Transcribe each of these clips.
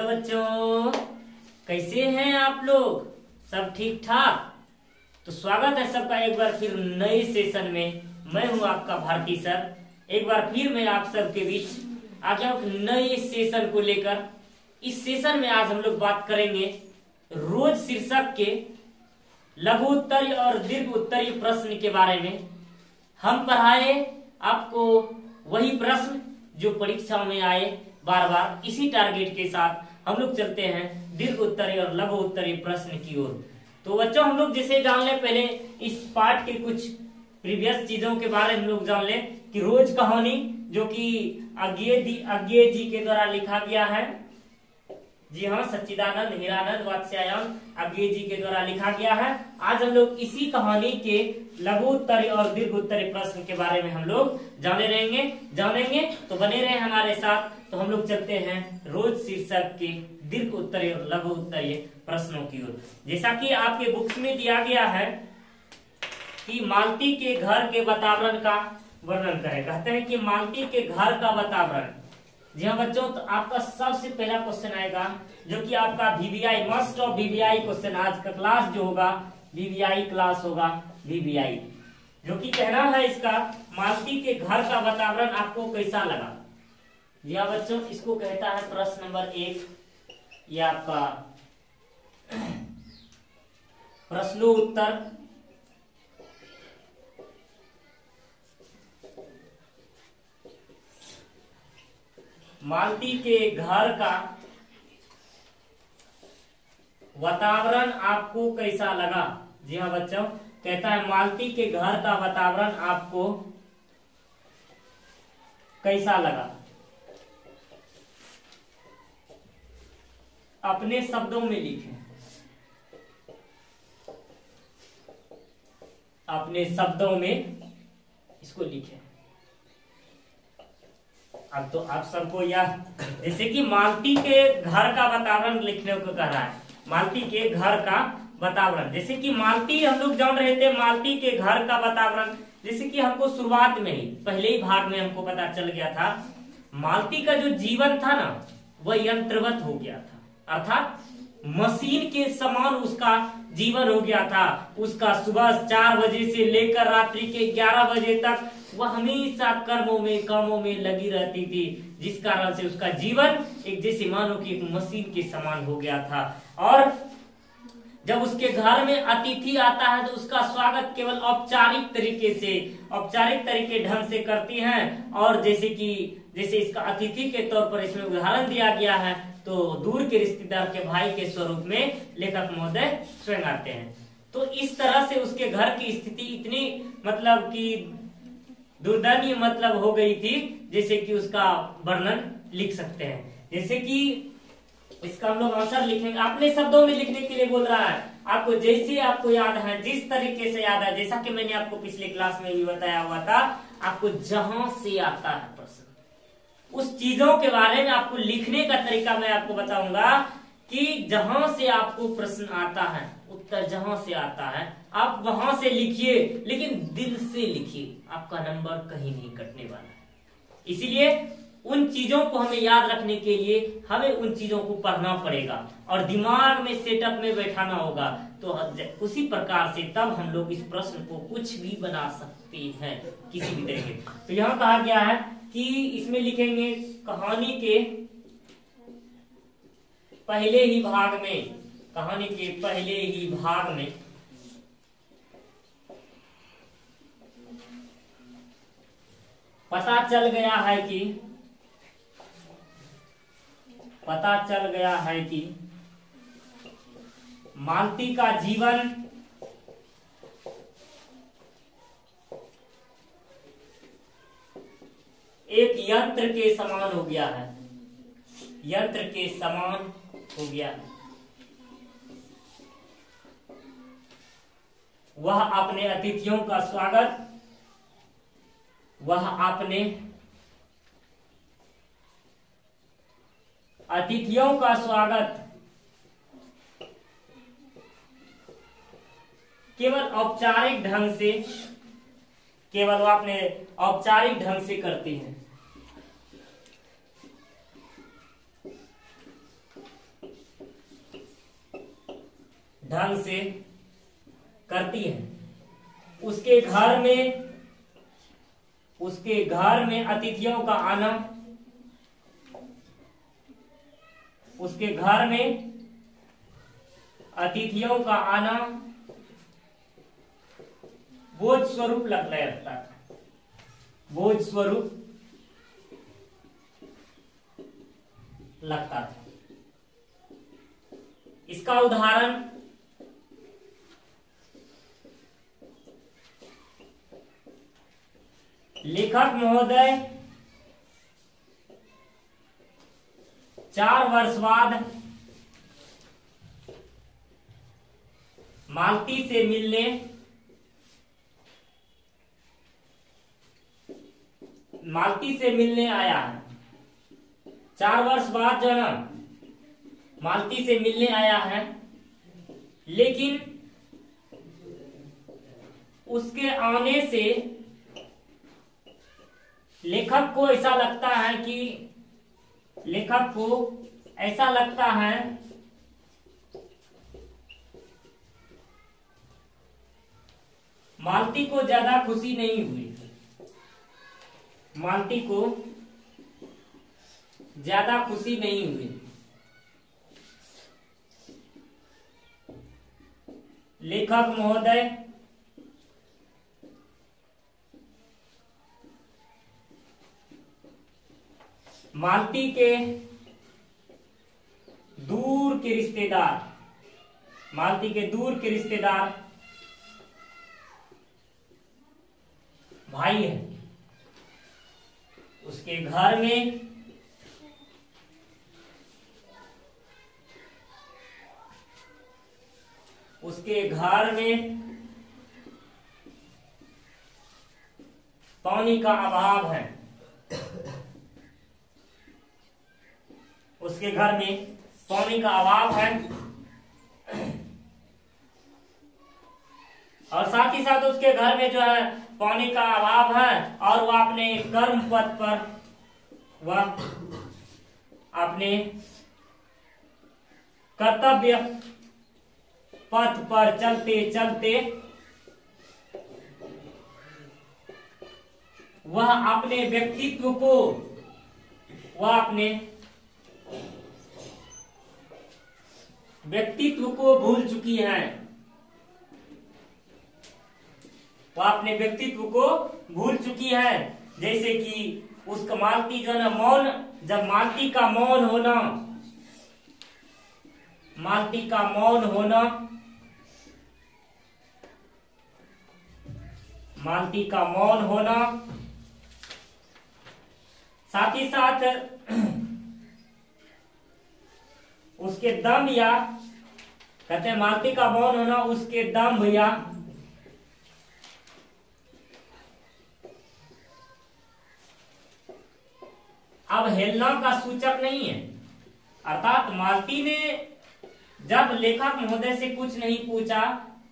बच्चों, कैसे हैं आप लोग? सब ठीक ठाक? तो स्वागत है सबका एक बार फिर नए सेशन में। मैं हूं आपका भारती सर। एक बार फिर मैं आप सबके बीच आ गया हूं नए सेशन को लेकर। इस सेशन में आज हम लोग बात करेंगे रोज शीर्षक के लघु उत्तरीय और दीर्घ उत्तरीय प्रश्न के बारे में। हम पढ़ाए आपको वही प्रश्न जो परीक्षा में आए बार बार। इसी टारगेट के साथ हम लोग चलते हैं दीर्घ उत्तरीय और लघु उत्तरीय प्रश्न की ओर। तो बच्चों, हम लोग जैसे जान ले पहले इस पार्ट के कुछ प्रीवियस चीजों के बारे में हम लोग जान ले कि रोज कहानी जो कि अज्ञेय जी के द्वारा लिखा गया है। जी हाँ, सच्चिदानंद हीरानंद वात्स्यायन अज्ञेय जी के द्वारा लिखा गया है। आज हम लोग इसी कहानी के लघु उत्तरीय और दीर्घ उत्तरीय प्रश्न के बारे में हम लोग जानेंगे। तो बने रहे हमारे साथ। तो हम लोग चलते हैं रोज शीर्षक के दीर्घ उत्तरीय और लघु उत्तरीय प्रश्नों की ओर। जैसा कि आपके बुक्स में दिया गया है कि मालती के घर के वातावरण का वर्णन करें। कहते हैं कि मालती के घर का वातावरण। जी हाँ बच्चों, तो आपका सबसे पहला क्वेश्चन आएगा जो कि आपका VVI must of VVI question. आज का क्लास जो होगा वीवीआई क्लास होगा। वीवीआई जो कि कहना है इसका, मालती के घर का वातावरण आपको कैसा लगा? जी हाँ बच्चों, इसको कहता है प्रश्न नंबर 1। ये आपका प्रश्नोत्तर। मालती के घर का वातावरण आपको कैसा लगा? जी हाँ बच्चों, कहता है मालती के घर का वातावरण आपको कैसा लगा? अपने शब्दों में लिखें। अपने शब्दों में इसको लिखें। अब तो आप सबको यह, जैसे कि मालती के घर का वातावरण लिखने को कह रहा है। मालती के घर का वातावरण, जैसे कि मालती हम लोग जान रहे थे मालती के घर का वातावरण। जैसे कि हमको शुरुआत में ही पहले ही भाग में हमको पता चल गया था, मालती का जो जीवन था ना वह यंत्रवत हो गया था, अर्थात मशीन के समान उसका जीवन हो गया था। उसका सुबह 4 बजे से लेकर रात्रि के 11 बजे तक वह हमेशा कामों में लगी रहती थी, जिस कारण से उसका जीवन एक जैसे मानो कि एक मशीन के समान हो गया था। और जब उसके घर में अतिथि आता है तो उसका स्वागत केवल औपचारिक तरीके ढंग से करती हैं। और जैसे इसका अतिथि के तौर पर इसमें उदाहरण दिया गया है, तो दूर के रिश्तेदार के भाई के स्वरूप में लेखक महोदय स्वयं आते हैं। तो इस तरह से उसके घर की स्थिति इतनी मतलब कि दुर्दयनीय हो गई थी, जैसे कि उसका वर्णन लिख सकते हैं। जैसे कि इसका हम लोग आंसर लिखेंगे, अपने शब्दों में लिखने के लिए बोल रहा है आपको। जैसे आपको याद है, जिस तरीके से याद है, जैसा कि मैंने आपको पिछले क्लास में भी बताया हुआ था, आपको जहां से आता है प्रश्न, उस चीजों के बारे में आपको लिखने का तरीका मैं आपको बताऊंगा कि जहां से आपको प्रश्न आता है, उत्तर जहां से आता है आप वहां से लिखिए, लेकिन दिल से लिखिए। आपका नंबर कहीं नहीं कटने वाला है। इसीलिए उन चीजों को हमें याद रखने के लिए हमें उन चीजों को पढ़ना पड़ेगा और दिमाग में सेटअप में बैठाना होगा। तो उसी प्रकार से तब हम लोग इस प्रश्न को कुछ भी बना सकते हैं, किसी भी तरीके। तो यहाँ कहा गया है कि इसमें लिखेंगे कहानी के पहले ही भाग में, कहानी के पहले ही भाग में पता चल गया है कि मालती का जीवन एक यंत्र के समान हो गया है। यंत्र के समान हो गया है। वह अपने अतिथियों का स्वागत केवल वो अपने औपचारिक ढंग से करती हैं। ढंग से करती है। उसके घर में अतिथियों का आना, उसके घर में अतिथियों का आना बोझ स्वरूप लगने लगता था, बोझ स्वरूप लगता था। इसका उदाहरण लेखक महोदय 4 वर्ष बाद मालती से मिलने आया है। 4 वर्ष बाद जो है ना मालती से मिलने आया है, लेकिन उसके आने से लेखक को ऐसा लगता है मालती को ज्यादा खुशी नहीं हुई, मालती को ज्यादा खुशी नहीं हुई। लेखक महोदय मालती के दूर के रिश्तेदार भाई है। उसके घर में पानी का अभाव है। उसके घर में पानी का अभाव है और साथ ही साथ उसके घर में जो है पानी का अभाव है और वह अपने कर्म पथ पर, वह अपने कर्तव्य पथ पर चलते चलते वह अपने व्यक्तित्व को भूल चुकी है। वह अपने व्यक्तित्व को भूल चुकी है। जैसे कि उसका मालती जो है ना मौन, जब मालती का मौन होना साथ ही साथ उसके दम या कहते हैं मालती का मौन होना उसके दम या अवहेलना का सूचक नहीं है। अर्थात मालती ने जब लेखक महोदय से कुछ नहीं पूछा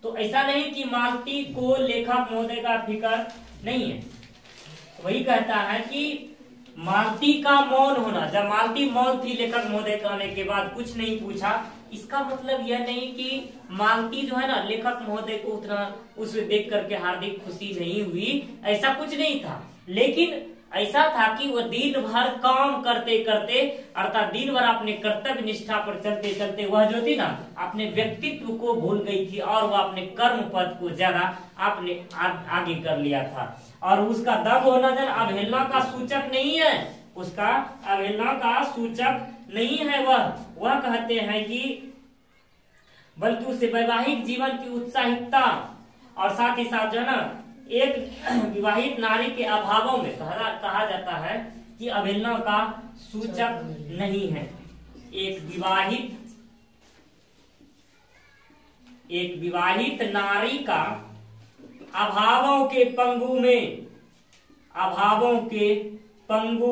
तो ऐसा नहीं कि मालती को लेखक महोदय का फिक्र नहीं है। वही कहता है कि मालती का मौन होना, जब मालती मौन थी लेखक महोदय के आने के बाद कुछ नहीं पूछा, इसका मतलब यह नहीं कि मालती जो है ना लेखक महोदय को उतना उसे देख करके हार्दिक खुशी नहीं हुई, ऐसा कुछ नहीं था। लेकिन ऐसा था कि वह दिन भर काम करते करते अर्थात दिन भर अपने कर्तव्य निष्ठा पर चलते चलते वह जो थी ना अपने व्यक्तित्व को भूल गई थी और वह अपने कर्म पद को ज्यादा आपने आगे कर लिया था। और उसका दम होना जन अवहेलना का सूचक नहीं है, उसका अवहेलना का सूचक नहीं है। वह कहते हैं कि बल्कि उसे वैवाहिक जीवन की उत्साहिकता और साथ ही साथ जो है ना एक विवाहित नारी के अभावों में कहा जाता है कि अवहेलना का सूचक नहीं है। एक विवाहित नारी का अभावों के पंगु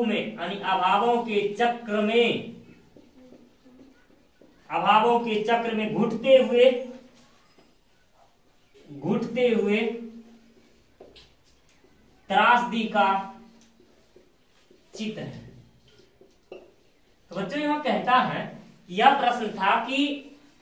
में यानी अभावों के चक्र में घुटते हुए त्रासदी का चित्र है। तो बच्चों यहां कहता है यह प्रश्न था कि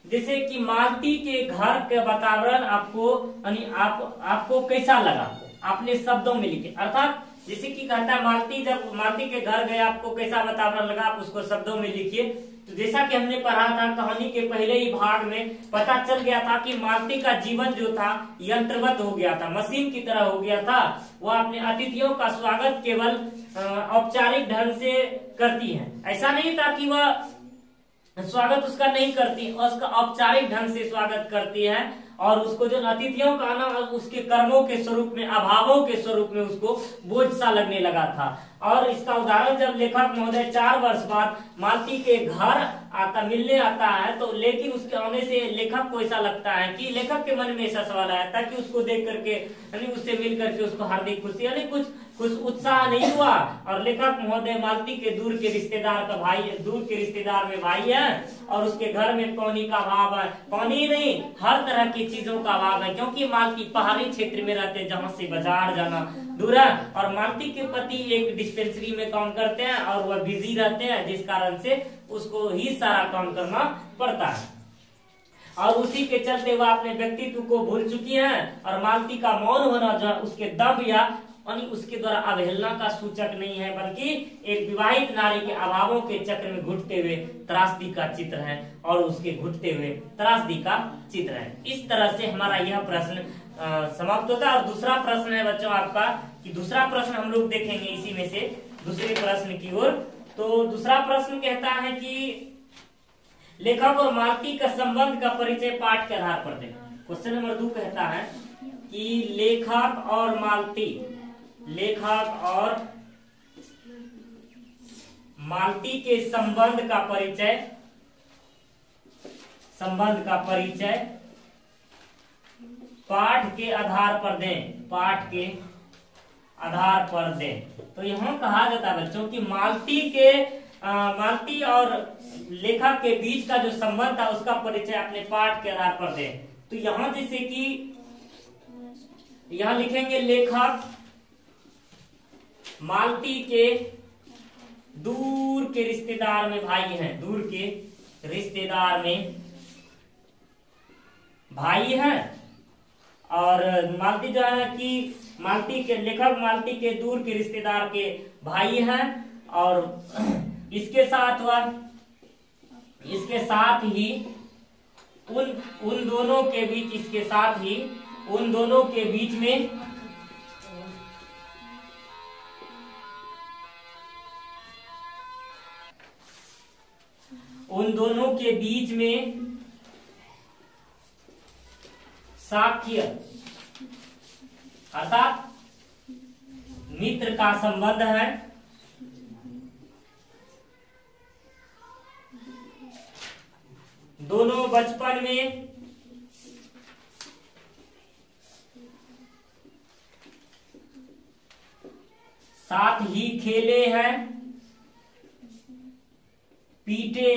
जैसे कि मालती के घर के वातावरण आपको यानी आपको कैसा लगा, आपने शब्दों में लिखे। अर्थात जैसे कि कहता है मालती, जब मालती के घर गए आपको कैसा वातावरण लगा, आप उसको शब्दों में लिखिए। तो जैसा कि हमने पढ़ा था कहानी के पहले ही भाग में, पता चल गया था कि मालती का जीवन जो था यंत्रवत हो गया था, मशीन की तरह हो गया था। वह अपने अतिथियों का स्वागत केवल औपचारिक ढंग से करती है। ऐसा नहीं था कि वह स्वागत उसका नहीं करती, उसका औपचारिक ढंग से स्वागत करती है। और उसको जो अतिथियों का आना उसके कर्मों के स्वरूप में, अभावों के स्वरूप में उसको बोझ सा लगने लगा था। और इसका उदाहरण जब लेखक महोदय 4 वर्ष बाद मालती के घर मिलने आता है, तो लेकिन उसके आने से लेखक को ऐसा लगता है कि लेखक के मन में ऐसा सवाल आया था कि उसको देख करके यानी उससे मिल करके उसको हार्दिक खुशी यानी कुछ उत्साह नहीं हुआ। और लेखक महोदय मालती के दूर के रिश्तेदार का भाई, दूर के रिश्तेदार में भाई है, और उसके घर में पानी का अभाव है, पानी नहीं हर तरह की चीजों का अभाव है, क्योंकि मालती पहाड़ी क्षेत्र में रहते हैं जहाँ से बाजार जाना दूर है। और मालती के पति एक डिस्पेंसरी में काम करते हैं और वह बिजी रहते हैं, जिस कारण से उसको ही सारा काम करना पड़ता है। और उसी के चलते वह अपने व्यक्तित्व को भूल चुकी हैं। और मालती का मौन होना जो उसके दम या उसके द्वारा अवहेलना का सूचक नहीं है, बल्कि एक विवाहित नारी के अभावों के चक्र में घुटते हुए त्रासदी का चित्र है, और उसके घुटते हुए त्रासदी का चित्र है। इस तरह से हमारा यह प्रश्न समाप्त होता है। और दूसरा प्रश्न है बच्चों आपका, कि दूसरा प्रश्न हम लोग देखेंगे इसी में से दूसरे प्रश्न की ओर। तो दूसरा प्रश्न कहता है कि लेखक और मालती का संबंध का परिचय पाठ के आधार पर दें। क्वेश्चन नंबर 2 कहता है कि लेखक और मालती, लेखक और मालती के संबंध का परिचय पाठ के आधार पर दें, पाठ के आधार पर दें। तो यहाँ कहा जाता है बच्चों कि मालती और लेखक के बीच का जो संबंध था उसका परिचय अपने पाठ के आधार पर दें। तो यहाँ जैसे कि यहाँ लिखेंगे लेखक मालती के दूर के रिश्तेदार में भाई हैं, दूर के रिश्तेदार में भाई हैं। और मालती जो है कि लेखक मालती के दूर के रिश्तेदार के भाई हैं। और इसके साथ ही उन दोनों के बीच में साख्य अर्थात मित्र का संबंध है। दोनों बचपन में साथ ही खेले हैं, पीटे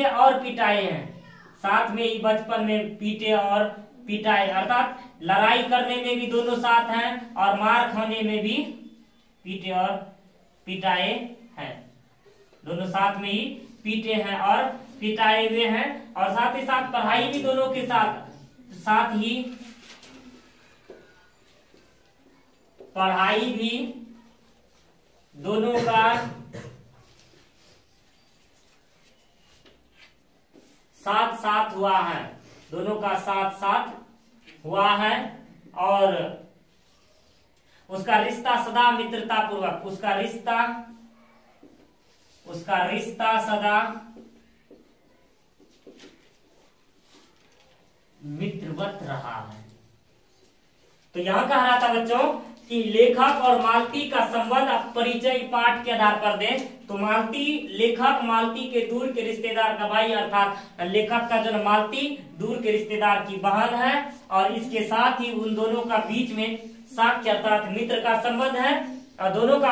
और पिटाए हैं। साथ में ही बचपन में पीटे और पिटाए, अर्थात लड़ाई करने में भी दोनों साथ हैं और मार खाने में भी पीटे और पिटाए हैं। दोनों साथ में ही पीटे हैं और पिटाए हुए हैं। और साथ ही साथ पढ़ाई भी दोनों के साथ ही पढ़ाई भी दोनों का साथ हुआ है, दोनों का साथ हुआ है। और उसका रिश्ता सदा मित्रता पूर्वक, उसका रिश्ता सदा मित्रवत रहा है। तो यहां कह रहा था बच्चों कि लेखक और मालती का संबंध आप परिचय पाठ के आधार पर दें। तो लेखक मालती के दूर के रिश्तेदार का भाई, अर्थात लेखक का जन्म मालती दूर के रिश्तेदार की बहन है। और इसके साथ ही उन दोनों का बीच में साख्य अर्थात मित्र का संबंध है। और दोनों का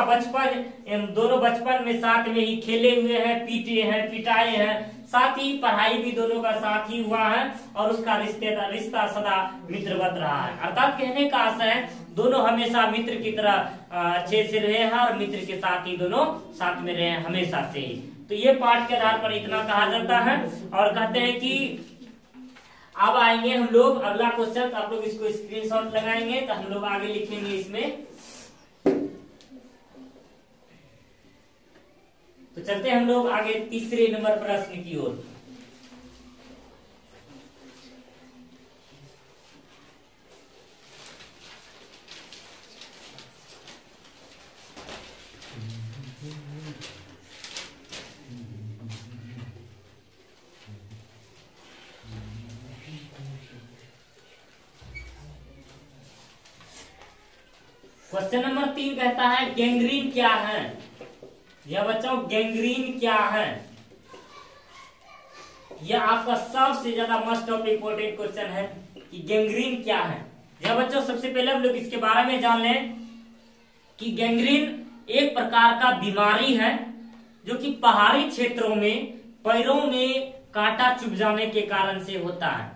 दोनों बचपन में साथ में ही खेले हुए हैं, पीटे हैं, पिटाए हैं, साथ ही पढ़ाई भी दोनों का साथ ही हुआ है और उसका रिश्ता सदा मित्रवत रहा है। अर्थात कहने का आशय है दोनों हमेशा मित्र की तरह अच्छे से रहे हैं और मित्र के साथ ही दोनों साथ में रहे हैं हमेशा से ही। तो ये पाठ के आधार पर इतना कहा जाता है और कहते हैं कि अब आएंगे हम लोग अगला क्वेश्चन, तो आप लोग इसको स्क्रीनशॉट लगाएंगे तो हम लोग आगे लिखेंगे इसमें। तो चलते हम लोग आगे तीसरे नंबर प्रश्न की ओर। क्वेश्चन नंबर 3 कहता है गैंग्रीन क्या है। यह बच्चों गैंग्रीन क्या है, यह आपका सबसे ज्यादा मोस्ट ऑफ इम्पोर्टेंट क्वेश्चन है कि गैंग्रीन क्या है। यह बच्चों सबसे पहले हम लोग इसके बारे में जान लें कि गैंग्रीन एक प्रकार का बीमारी है जो कि पहाड़ी क्षेत्रों में पैरों में कांटा चुभ जाने के कारण से होता है।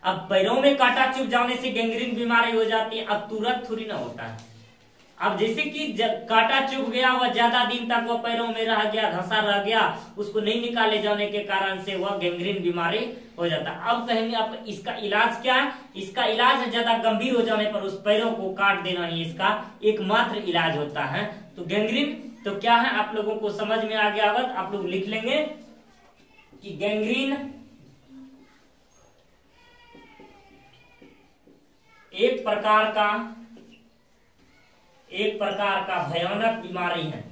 अब पैरों में कांटा चुभ जाने से गैंग्रीन बीमारी हो जाती है, अब तुरंत थोड़ी ना होता है। अब जैसे कि कांटा चुभ गया, वह ज्यादा दिन तक वह पैरों में रह गया, धंसा रह गया, उसको नहीं निकाले जाने के कारण से वह गैंग्रीन बीमारी हो जाता है। अब कहेंगे आप इसका इलाज क्या है। इसका इलाज ज्यादा गंभीर हो जाने पर उस पैरों को काट देना ही इसका एकमात्र इलाज होता है। तो गैंग्रीन तो क्या है आप लोगों को समझ में आ गया होगा, आप लोग लिख लेंगे कि गैंग्रीन एक प्रकार का भयानक बीमारी है,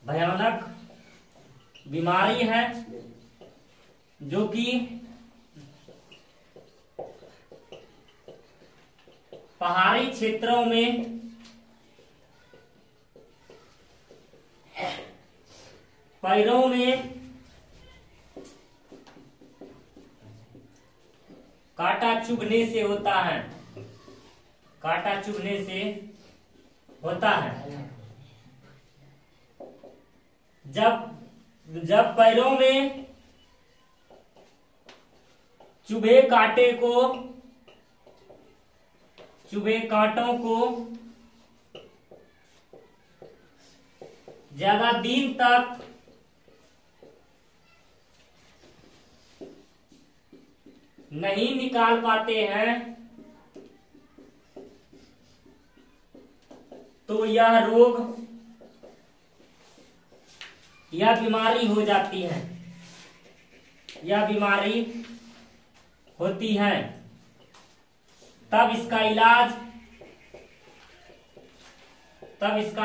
भयानक बीमारी है जो कि पहाड़ी क्षेत्रों में पैरों में कांटा चुभने से होता है, कांटा चुभने से होता है। जब पैरों में चुभे कांटों को ज्यादा दिन तक नहीं निकाल पाते हैं तो यह बीमारी हो जाती है, यह बीमारी होती है। तब इसका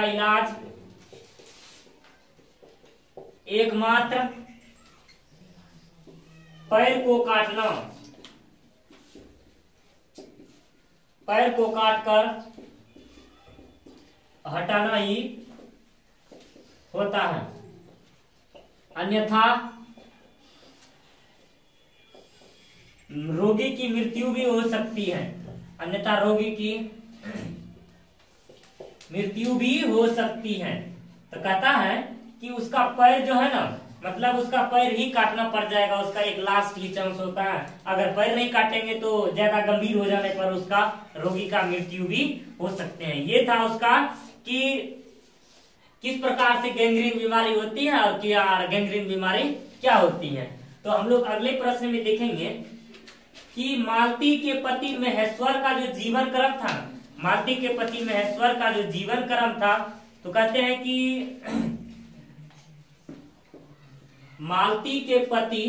इलाज एकमात्र पैर को काटकर हटाना ही होता है, अन्यथा रोगी की मृत्यु भी हो सकती है, अन्यथा रोगी की मृत्यु भी हो सकती है। तो कहता है कि उसका पैर जो है ना, मतलब उसका पैर ही काटना पड़ जाएगा, उसका एक लास्ट ही चांस होता है। अगर पैर नहीं काटेंगे तो ज्यादा गंभीर हो जाने पर उसका रोगी का मृत्यु भी हो सकते हैं। ये था उसका कि किस प्रकार से गैंग्रीन बीमारी होती है और क्या गैंग्रीन बीमारी क्या होती है। तो हम लोग अगले प्रश्न में देखेंगे कि मालती के पति महेश्वर का जो जीवन क्रम था, मालती के पति महेश्वर का जो जीवन क्रम था, तो कहते हैं कि मालती के पति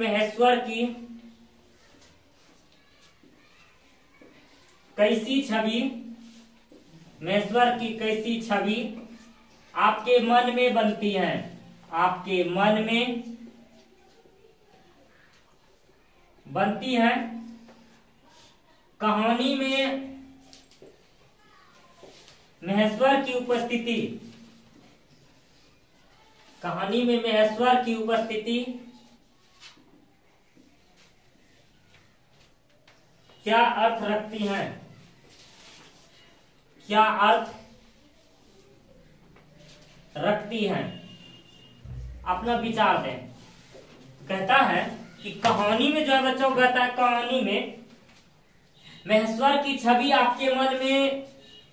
महेश्वर की कैसी छवि आपके मन में बनती है, आपके मन में बनती है। कहानी में महेश्वर की उपस्थिति क्या अर्थ रखती हैं, क्या अर्थ रखती हैं, अपना विचार दें। कहता है कि कहानी में जो है बच्चों, कहता है कहानी में महेश्वर की छवि आपके मन में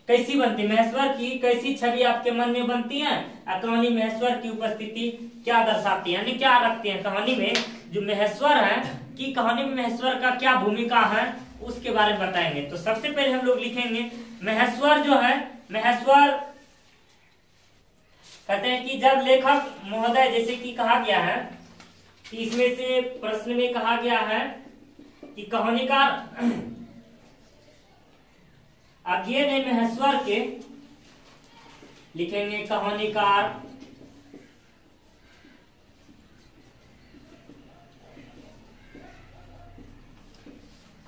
कैसी बनती है, महेश्वर की कैसी छवि आपके मन में बनती है, और कहानी महेश्वर की उपस्थिति क्या दर्शाती है, यानी क्या रखती है कहानी में जो महेश्वर है कि कहानी में महेश्वर का क्या भूमिका है उसके बारे में बताएंगे। तो सबसे पहले हम लोग लिखेंगे महेश्वर जो है, महेश्वर कहते हैं कि जब लेखक महोदय, जैसे कि कहा गया है कि इसमें से प्रश्न में कहा गया है कि कहानीकार अज्ञे ने महेश्वर के, लिखेंगे कहानीकार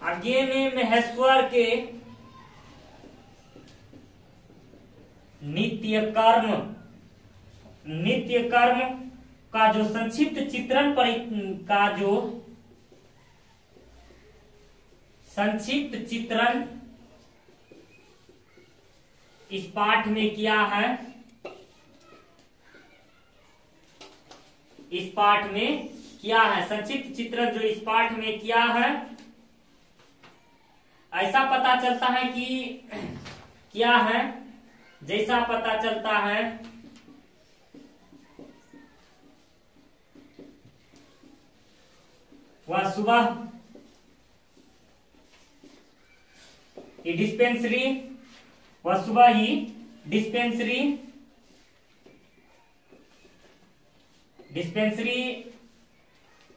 अज्ञे ने महेश्वर के नित्य कर्म का जो संक्षिप्त चित्रण इस पाठ में किया है, इस पाठ में किया है, संक्षिप्त चित्रण जो इस पाठ में किया है, ऐसा पता चलता है कि क्या है, जैसा पता चलता है वह सुबह डिस्पेंसरी, वह सुबह ही डिस्पेंसरी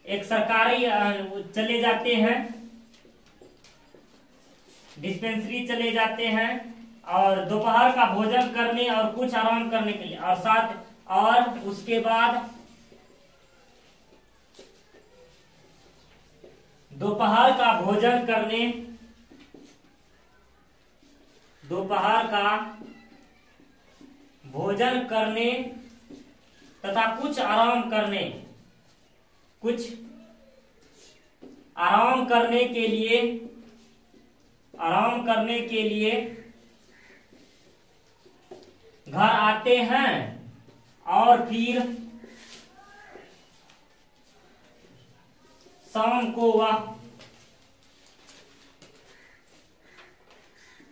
एक सरकारी चले जाते हैं, डिस्पेंसरी चले जाते हैं और दोपहर का भोजन करने और कुछ आराम करने के लिए, और साथ और उसके बाद दोपहर का भोजन करने, दोपहर का भोजन करने तथा कुछ आराम करने के लिए घर आते हैं और फिर शाम को वह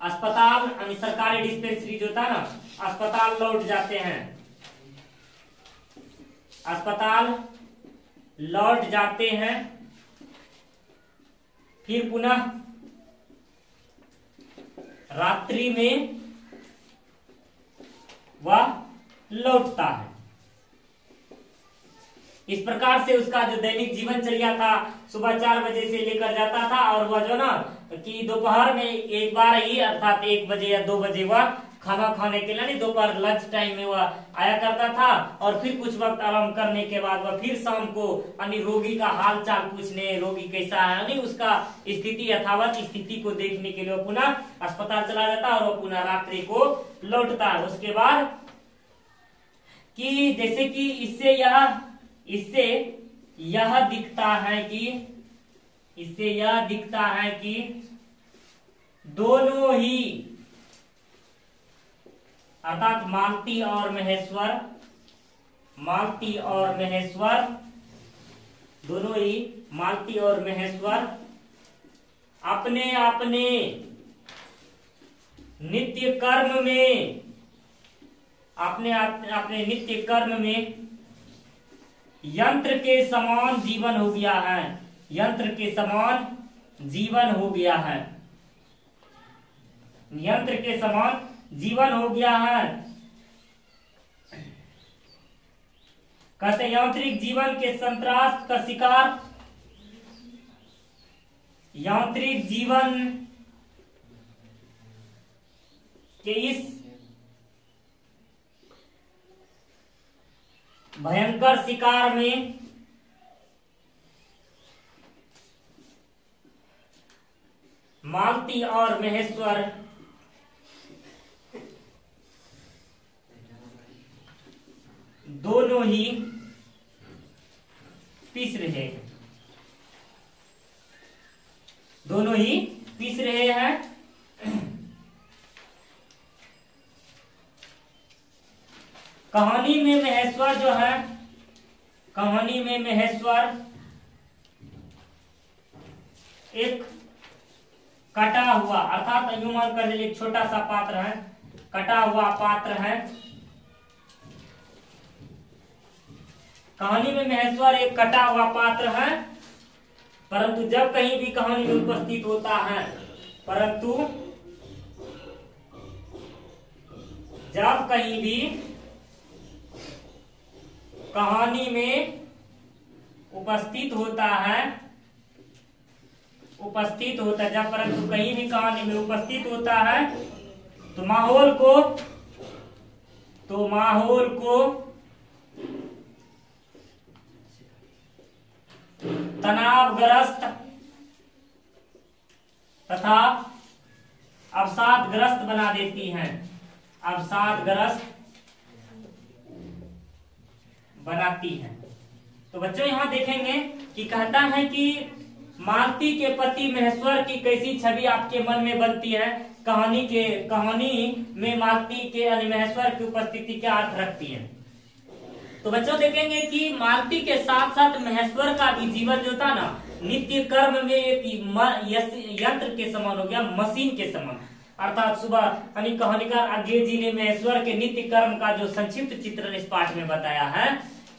अस्पताल, यानी सरकारी डिस्पेंसरी जो था ना, अस्पताल लौट जाते हैं, अस्पताल लौट जाते हैं, फिर पुनः रात्रि में वह लौटता है। इस प्रकार से उसका जो दैनिक जीवनचर्या था, सुबह 4 बजे से लेकर जाता था और वह जो ना कि दोपहर में एक बार ही, अर्थात 1 बजे या 2 बजे वह खाना खाने के लिए, दोपहर लंच टाइम में वह आया करता था और फिर कुछ वक्त आराम करने के बाद वह फिर शाम को यानी रोगी का हाल चाल पूछने, रोगी कैसा है, यानी उसका स्थिति यथावत स्थिति को देखने के लिए वह पुनः अस्पताल चला जाता और वह पुनः रात्रि को लौटता है। उसके बाद कि जैसे कि इससे यह दिखता है कि दोनों ही, अर्थात मालती और महेश्वर दोनों ही, मालती और महेश्वर अपने अपने नित्य कर्म में यंत्र के समान जीवन हो गया है, यंत्र के समान जीवन हो गया है, यंत्र के समान जीवन हो गया है। कहते यांत्रिक जीवन के संत्रास का शिकार, यांत्रिक जीवन के इस भयंकर शिकार में मालती और महेश्वर दोनों ही पिस रहे हैं, दोनों ही पीस रहे हैं। कहानी में महेश्वर जो है, कहानी में महेश्वर एक कटा हुआ, अर्थात यूं मान कर चलिए एक छोटा सा पात्र है, कटा हुआ पात्र है। कहानी में महेश्वर एक कटा हुआ पात्र है, परंतु जब कहीं भी कहानी में उपस्थित होता है, परंतु जब कहीं भी कहानी में उपस्थित होता है, जब परंतु कहीं भी कहानी में उपस्थित होता है तो माहौल को तनावग्रस्त तथा अवसादग्रस्त बना देती हैं, अवसादग्रस्त बनाती है। तो बच्चों यहां देखेंगे कि कहता है कि मालती के पति महेश्वर की कैसी छवि आपके मन में बनती है। कहानी में मालती के यानी महेश्वर की उपस्थिति क्या अर्थ रखती है। तो बच्चों देखेंगे कि मालती के साथ साथ महेश्वर का भी जीवन जो था ना, नित्य कर्म में एक यंत्र के समान हो गया, मशीन के समान। अर्थात सुबह यानी कहानीकार अज्ञे जी ने महेश्वर के नित्य कर्म का जो संक्षिप्त चित्रण इस पाठ में बताया है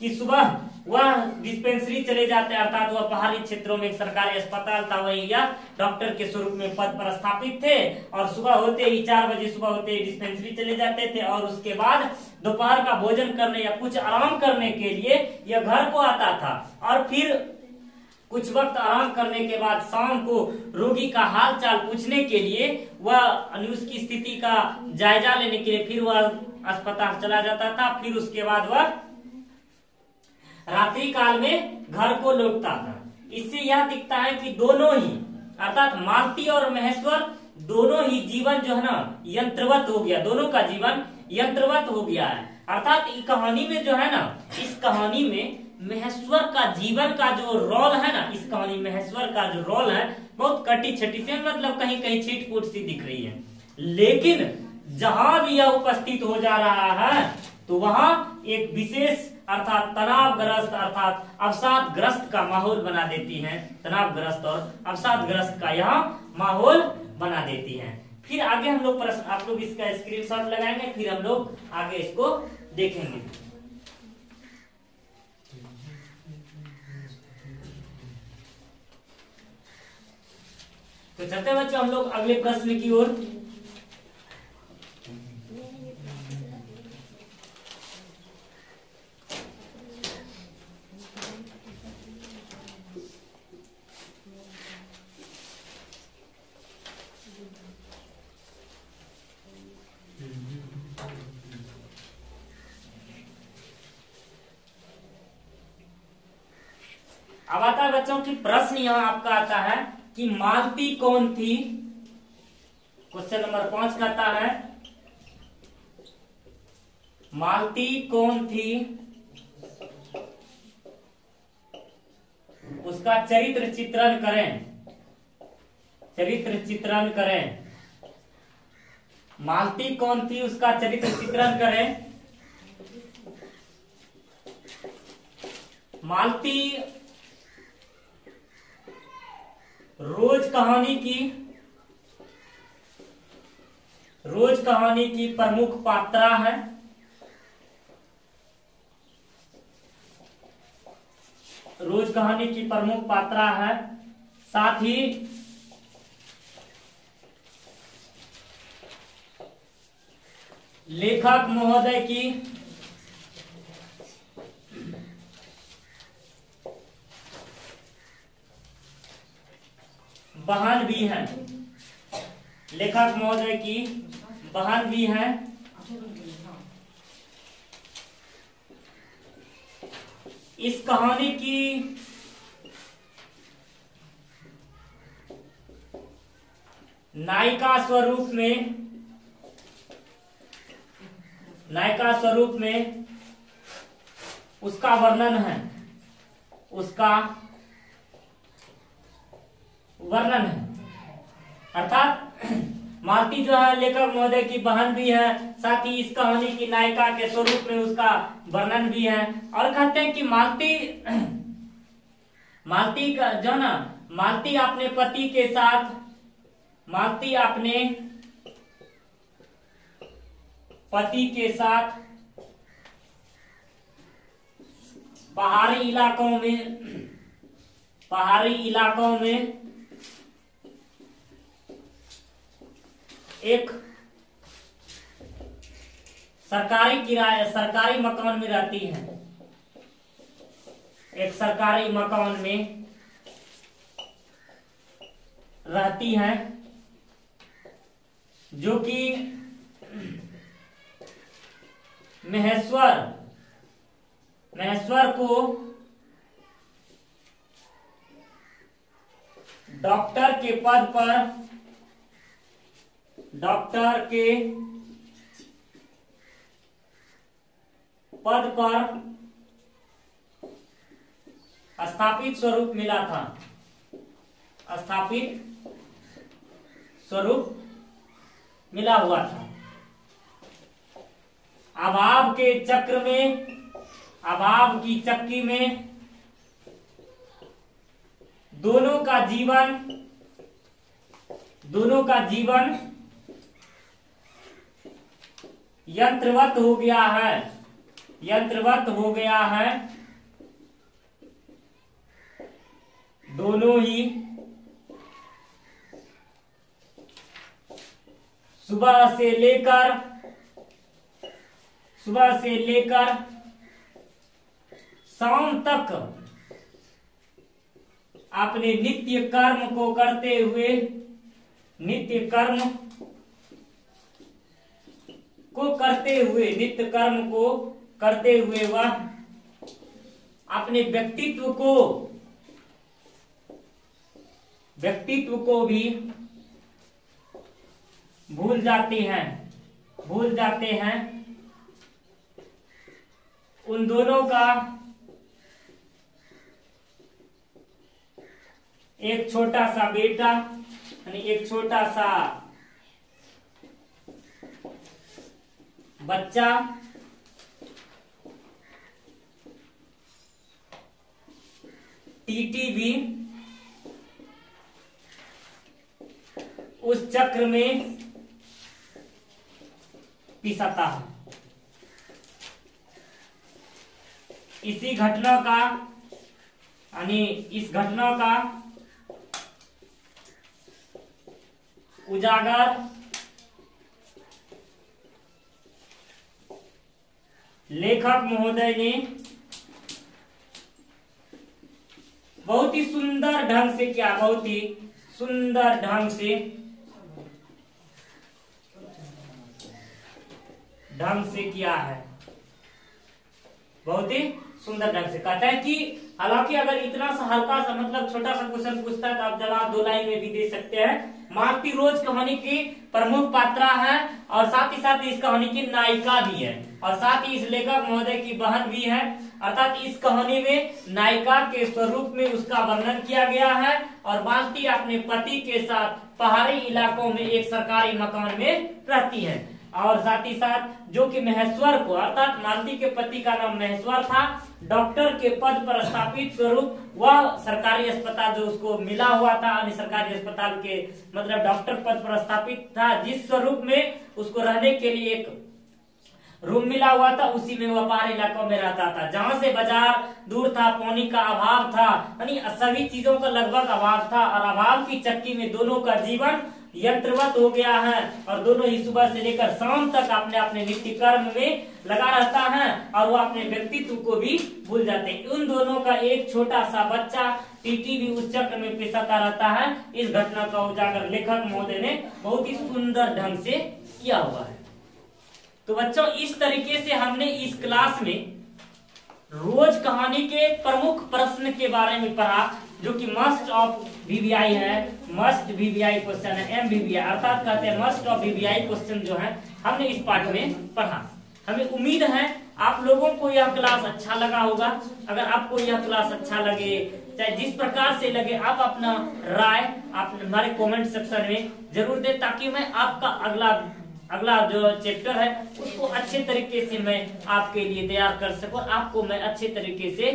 कि सुबह वह डिस्पेंसरी चले जाते हैं, अर्थात वह पहाड़ी क्षेत्रों में एक सरकारी अस्पताल था, वही या डॉक्टर के स्वरूप में पद पर स्थापित थे। और सुबह होते ही 4 बजे सुबह होते ही डिस्पेंसरी चले जाते थे और उसके बाद दोपहर का भोजन करने या कुछ आराम करने के लिए यह घर को आता था। और फिर कुछ वक्त आराम करने के बाद शाम को रोगी का हाल चाल पूछने के लिए वह उसकी स्थिति का जायजा लेने के लिए फिर वह अस्पताल चला जाता था। फिर उसके बाद वह रात्रि काल में घर को लौटता था। इससे यह दिखता है कि दोनों ही अर्थात मालती और महेश्वर दोनों ही जीवन जो है ना यंत्रवत हो गया, दोनों का जीवन यंत्रवत हो गया है। अर्थात इस कहानी में जो है ना, इस कहानी में महेश्वर का जीवन का जो रोल है ना, इस कहानी में महेश्वर का जो रोल है बहुत कटी छटी से, मतलब कहीं कहीं छीट-फूट सी दिख रही है। लेकिन जहां भी यह उपस्थित हो जा रहा है तो वहां एक विशेष अर्थात तनावग्रस्त अर्थात अवसादग्रस्त का माहौल बना देती हैं, तनावग्रस्त और अवसादग्रस्त का यह माहौल बना देती हैं। फिर आगे हम लोग प्रश्न, आप लोग इसका स्क्रीनशॉट लगाएंगे, फिर हम लोग आगे इसको देखेंगे। तो चलते बच्चों हम लोग अगले प्रश्न की ओर। अब आता है बच्चों की प्रश्न यहां आपका आता है कि मालती कौन थी। क्वेश्चन नंबर 5 कहता है मालती कौन थी, उसका चरित्र चित्रण करें, चरित्र चित्रण करें। मालती कौन थी उसका चरित्र चित्रण करें। मालती रोज कहानी की प्रमुख पात्रा है। रोज कहानी की प्रमुख पात्रा है, साथ ही लेखक महोदय की बहन भी है, लेखक महोदय की बहन भी है। इस कहानी की नायिका स्वरूप में उसका वर्णन है, उसका वर्णन है। अर्थात मालती जो है लेखक महोदय की बहन भी है, साथ ही इस कहानी की नायिका के स्वरूप में उसका वर्णन भी है। और कहते हैं कि मालती का जो ना, मालती अपने पति के साथ, मालती अपने पति के साथ पहाड़ी इलाकों में एक सरकारी मकान में रहती है, एक सरकारी मकान में रहती है, जो कि महेश्वर को डॉक्टर के पद पर स्थापित स्वरूप मिला था, स्थापित स्वरूप मिला हुआ था। अभाव की चक्की में दोनों का जीवन यंत्रवत हो गया है। दोनों ही सुबह से लेकर शाम तक अपने नित्य कर्म को करते हुए वह अपने व्यक्तित्व को भी भूल जाते हैं। उन दोनों का एक छोटा सा बेटा, यानी एक छोटा सा बच्चा टीटी भी उस चक्र में पिसाता है। इसी घटना का, यानी इस घटना का उजागर लेखक महोदय ने बहुत ही सुंदर ढंग से किया, बहुत ही सुंदर ढंग से किया है, बहुत ही सुंदर ढंग से। कहता है कि हालांकि अगर इतना सा हल्का सा मतलब छोटा सा क्वेश्चन पूछता है तो आप जवाब 2 लाइन में भी दे सकते हैं। मालती रोज कहानी की प्रमुख पात्रा है और साथ ही साथ इस कहानी की नायिका भी है और साथ ही इस लेखक महोदय की बहन भी है। अर्थात इस कहानी में नायिका के स्वरूप में उसका वर्णन किया गया है और मालती अपने पति के साथ पहाड़ी इलाकों में एक सरकारी मकान में रहती है और साथ ही साथ जो कि महेश्वर को, अर्थात मालती के पति का नाम महेश्वर था, डॉक्टर के पद पर स्थापित स्वरूप वह सरकारी अस्पताल जो उसको मिला हुआ था, यानी सरकारी अस्पताल के मतलब डॉक्टर पद पर स्थापित था, जिस स्वरूप में उसको रहने के लिए एक रूम मिला हुआ था, उसी में वह पहाड़ी इलाकों में रहता था, जहां से बाजार दूर था, पानी का अभाव था, यानी सभी चीजों का लगभग अभाव था और अभाव की चक्की में दोनों का जीवन यंत्रवत हो गया है और दोनों ही सुबह से लेकर शाम तक अपने अपने नित्य कर्म में लगा रहता है और वो अपने व्यक्तित्व को भी भूल जाते हैं। उन दोनों का एक छोटा सा बच्चा टीटी भी उस चक्र में पिसाता रहता है। इस घटना का उजागर लेखक महोदय ने बहुत ही सुंदर ढंग से किया हुआ है। तो बच्चों, इस तरीके से हमने इस क्लास में रोज कहानी के प्रमुख प्रश्न के बारे में पढ़ा, जो कि मस्ट ऑफ वीवीआई है, मस्ट वीवीआई क्वेश्चन है, एमवीवीआई अर्थात कहते हैं मस्ट ऑफ वीवीआई क्वेश्चन जो है हमने इस पाठ में पढ़ा। हमें उम्मीद है आप लोगों को यह क्लास अच्छा लगा होगा। अगर आपको यह क्लास अच्छा लगे चाहे जिस प्रकार से लगे, आप अपना राय आप हमारे कमेंट सेक्शन में जरूर दें, ताकि मैं आपका अगला जो चैप्टर है उसको अच्छे तरीके से मैं आपके लिए तैयार कर सकूं, आपको मैं अच्छे तरीके से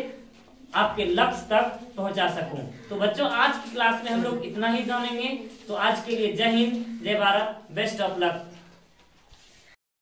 आपके लक्ष्य तक पहुंचा सकूं। तो बच्चों, आज की क्लास में हम लोग इतना ही जानेंगे। तो आज के लिए जय हिंद, जय भारत, बेस्ट ऑफ लक।